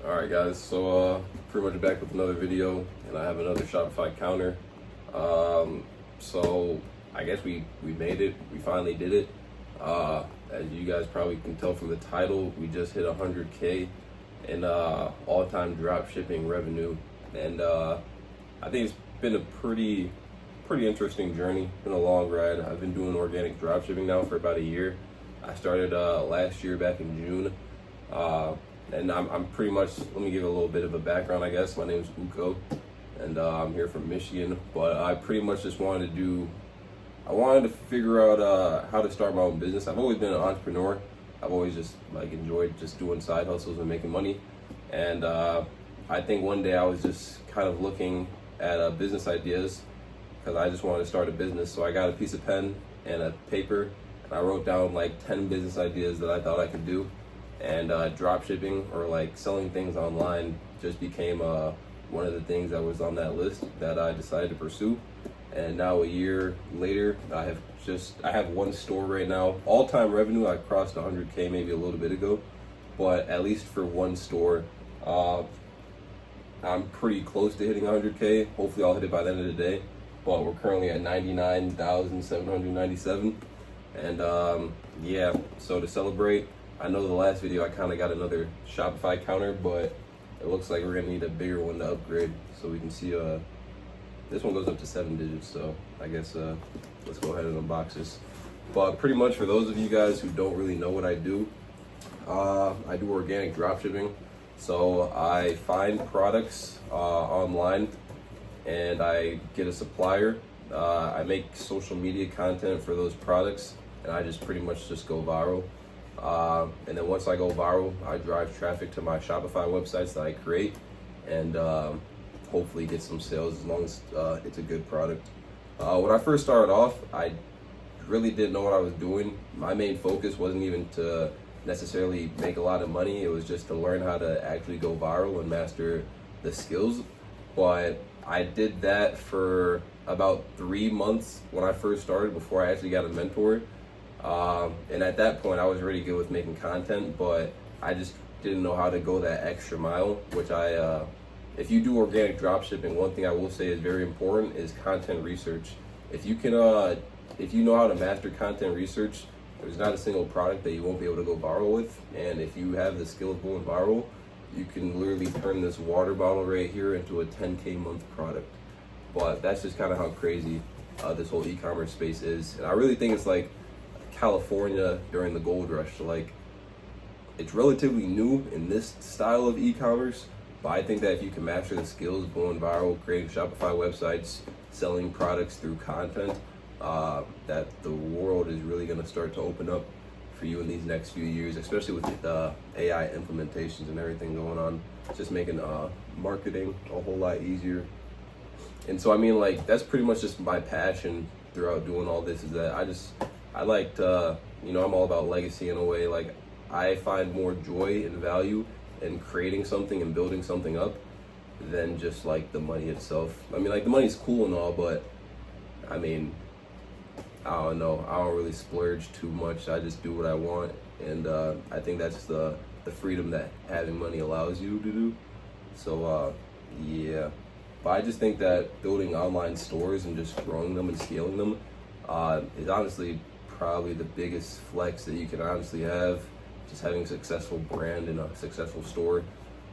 Alright guys, so pretty much back with another video, and I have another Shopify counter. So I guess we made it, we finally did it. As you guys probably can tell from the title, we just hit 100K in all-time drop shipping revenue. And I think it's been a pretty interesting journey, been a long ride. I've been doing organic drop shipping now for about a year. I started last year back in June. And I'm pretty much, let me give a little bit of a background, I guess. My name is Uko, and I'm here from Michigan. But I pretty much just wanted to figure out how to start my own business. I've always been an entrepreneur. I've always just enjoyed just doing side hustles and making money. And I think one day I was just kind of looking at business ideas because I just wanted to start a business. So I got a piece of pen and a paper, and I wrote down 10 business ideas that I thought I could do. And drop shipping, or selling things online, just became one of the things that was on that list that I decided to pursue. And now a year later, I have one store right now. All-time revenue, I crossed 100K maybe a little bit ago, but at least for one store, I'm pretty close to hitting 100K. Hopefully I'll hit it by the end of the day, but we're currently at 99,797. And yeah, so to celebrate, I know the last video I kind of got another Shopify counter, but it looks like we're gonna need a bigger one to upgrade so we can see. This one goes up to 7 digits, so I guess let's go ahead and unbox this. But pretty much for those of you guys who don't really know what I do organic dropshipping. So I find products online and I get a supplier. I make social media content for those products, and I just pretty much just go viral. And then once I go viral, I drive traffic to my Shopify websites that I create, and hopefully get some sales as long as it's a good product. When I first started off, I really didn't know what I was doing. My main focus wasn't even to necessarily make a lot of money. It was just to learn how to actually go viral and master the skills. But I did that for about 3 months when I first started, before I actually got a mentor. And at that point, I was really good with making content, but I just didn't know how to go that extra mile, which if you do organic dropshipping, one thing I will say is very important is content research. If you know how to master content research, there's not a single product that you won't be able to go viral with. And if you have the skill of going viral, you can literally turn this water bottle right here into a 10K month product. But that's just kind of how crazy this whole e-commerce space is. And I really think it's like California during the gold rush. So it's relatively new in this style of e-commerce, but I think that if you can master the skills of going viral, creating Shopify websites, selling products through content, that the world is really going to start to open up for you in these next few years, especially with the AI implementations and everything going on. It's just making marketing a whole lot easier. And so that's pretty much just my passion throughout doing all this, is that I like to, I'm all about legacy in a way. I find more joy and value in creating something and building something up than just the money itself. The money's cool and all, but I don't know. I don't really splurge too much. I just do what I want, and I think that's the freedom that having money allows you to do. So yeah, but I just think that building online stores and just growing them and scaling them is honestly probably the biggest flex that you can honestly have, just having a successful brand and a successful store.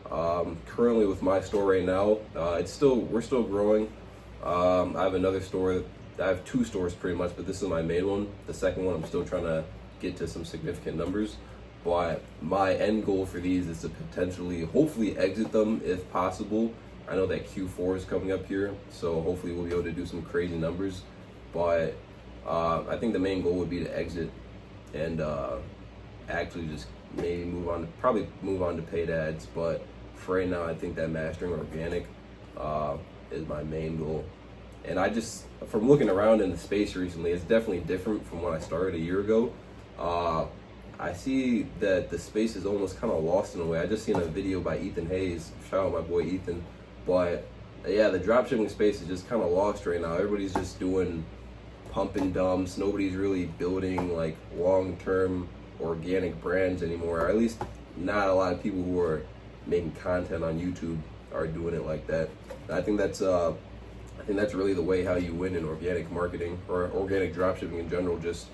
Currently with my store right now, we're still growing. I have another store. I have 2 stores pretty much, but this is my main one. The second one, I'm still trying to get to some significant numbers. But my end goal for these is to potentially, hopefully, exit them if possible. I know that Q4 is coming up here, so hopefully we'll be able to do some crazy numbers. But I think the main goal would be to exit and actually just maybe move on to paid ads. But for right now, I think that mastering organic is my main goal. And from looking around in the space recently, it's definitely different from when I started a year ago. I see that the space is almost kind of lost in a way. I just seen a video by Ethan Hayes. Shout out my boy Ethan. But yeah, the dropshipping space is just kind of lost right now. Everybody's just doing pump and dumps. Nobody's really building long-term organic brands anymore, or at least not a lot of people who are making content on YouTube are doing it like that. And I think that's really the way how you win in organic marketing or organic dropshipping in general. Just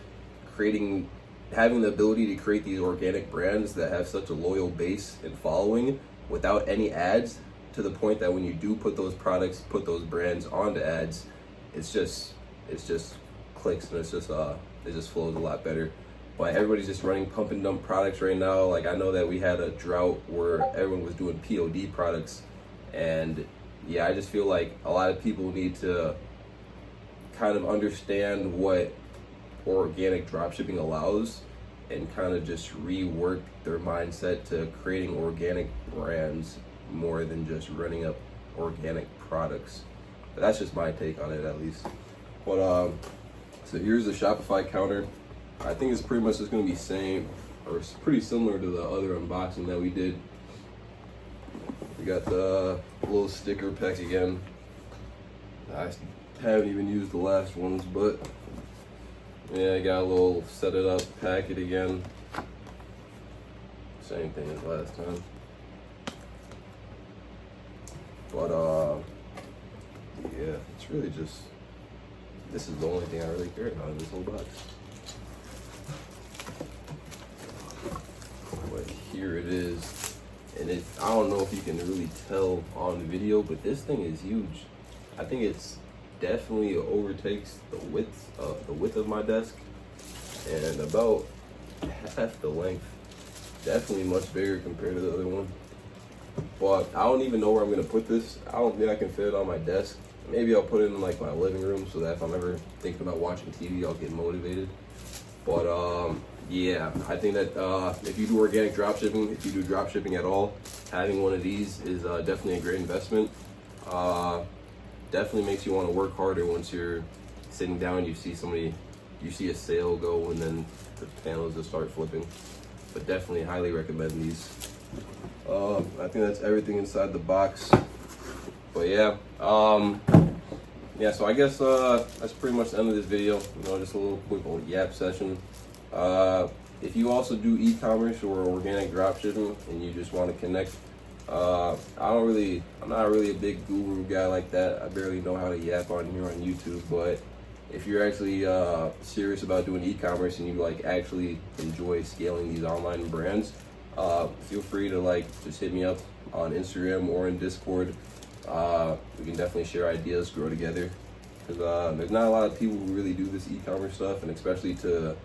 having the ability to create these organic brands that have such a loyal base and following without any ads, to the point that when you do put those brands onto ads, it's just clicks, and it just flows a lot better. But everybody's just running pump and dump products right now. Like, I know that we had a drought where everyone was doing POD products, and yeah, I just feel like a lot of people need to kind of understand what organic dropshipping allows and kind of just rework their mindset to creating organic brands more than just running up organic products. But that's just my take on it, at least. But so here's the Shopify counter. I think it's pretty much just going to be same, or it's pretty similar to the other unboxing that we did. We got the little sticker pack again. I haven't even used the last ones, but yeah, I got a little set it up, pack it again. Same thing as last time. But yeah, it's really just, this is the only thing I really care about in this whole box. But here it is, and I don't know if you can really tell on the video, but this thing is huge. I think it's definitely overtakes the width of my desk, and about half the length. Definitely much bigger compared to the other one. But I don't even know where I'm gonna put this. I don't think I can fit it on my desk. Maybe I'll put it in like my living room, so that if I'm ever thinking about watching TV, I'll get motivated. But yeah, I think that if you do organic dropshipping, if you do dropshipping at all, having one of these is definitely a great investment. Definitely makes you want to work harder once you're sitting down, you see a sale go, and then the panels just start flipping. But definitely highly recommend these. I think that's everything inside the box. But yeah, yeah, so I guess that's pretty much the end of this video. You know, just a little quick old yap session. If you also do e-commerce or organic dropshipping and you just want to connect, I'm not really a big guru guy like that. I barely know how to yap on here on YouTube. But if you're actually serious about doing e-commerce and you like actually enjoy scaling these online brands, feel free to like just hit me up on Instagram or in Discord. We can definitely share ideas, grow together, because there's not a lot of people who really do this e-commerce stuff, and especially to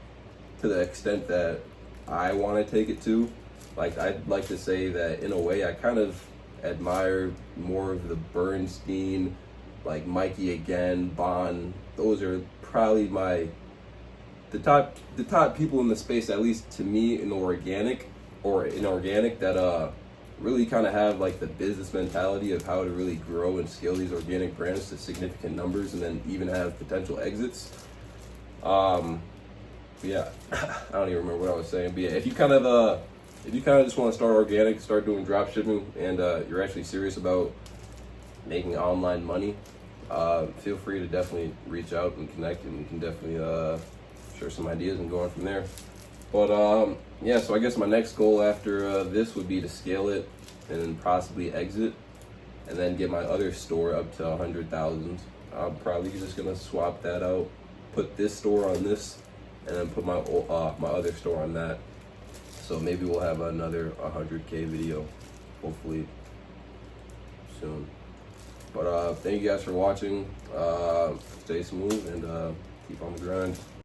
the extent that I want to take it to. Like, I'd like to say that in a way I kind of admire more of the Bernstein, like Mikey again, Bond. Those are probably the top people in the space, at least to me, in organic that really kind of have like the business mentality of how to really grow and scale these organic brands to significant numbers, and then even have potential exits. Yeah, I don't even remember what I was saying, but yeah, if you kind of just want to start organic, start doing drop shipping, and you're actually serious about making online money, feel free to definitely reach out and connect, and we can definitely share some ideas and go on from there. But yeah, so I guess my next goal after this would be to scale it and then possibly exit, and then get my other store up to 100,000. I'm probably just gonna swap that out, put this store on this, and then put my other store on that. So maybe we'll have another 100K video, hopefully soon. But thank you guys for watching. Stay smooth and keep on the grind.